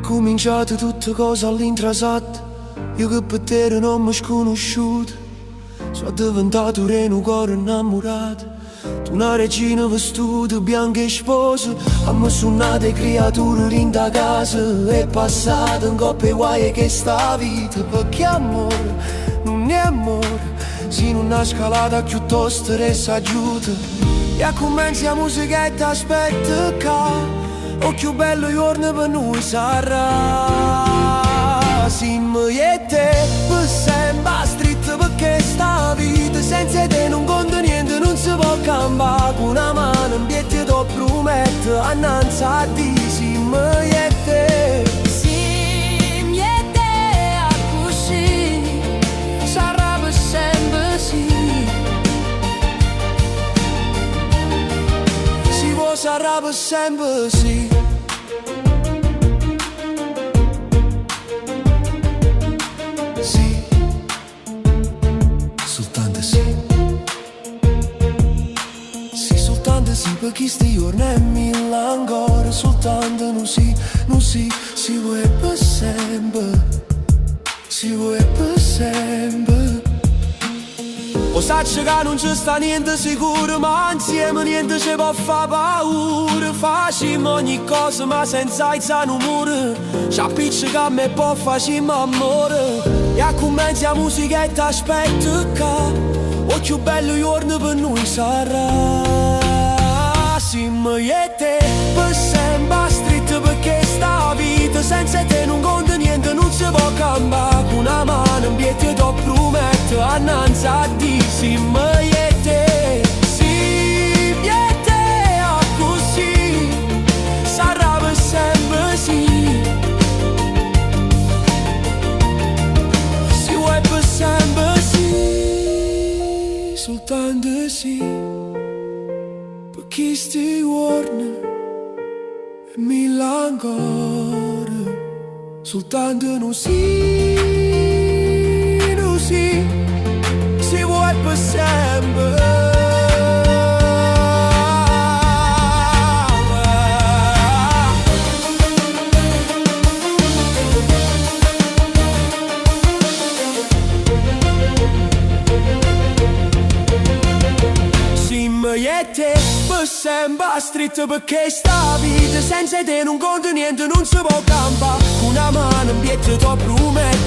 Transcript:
cominciato tutte cose all'intrasat. Io che per te non mi sconosciuto, sono diventato re in un cuore innamorato. Tu una regina vestuta bianca e sposa, a me suonate creature in da casa. È passata in coppe guai che sta vita, perché amore non è amore se non ha scalata piuttosto resta giuta. E comincia la musichetta aspetta che occhio bello giorno per noi sarà. Siamo io e te per sempre stretto, perché sta vita senza te non conta niente, non si può cambiare. Con una mano in piedi ti prometto annanzi a te. Siamo io e te, siamo io e te, a così sarà per sempre sì. si può sarà per sempre sì. Sì, soltanto sì. Sì, soltanto sì, perché sti giorni è mille ancora. Soltanto non sì, non sì, si vuole per sempre. Si vuole per sempre. O sacci che non ci sta niente sicuro, ma insieme niente ci può fare paura. Facciamo ogni cosa ma senza alzare un muro. C'appiccia che a me può facciamo amore. E a comincia la musichetta aspetta che occhio bello giorno per noi sarà. Siamo io e te per sempre stretto, perché sta vita senza te non conta niente, non si può cambiare. Con una mano in piedi ti prometto annanzi a te. Siamo io e te, siamo io e te, così sarà per sempre sì. Si vuoi per sempre sì, soltanto sì. Perché sti giorni e mille ancora. Soltanto non sì, non sì, si vuoi per sempre. Siamo io e te per sempre stretto, perché sta vita senza te non conta niente, non si può cambiare. Con una mano in piedi ti prometto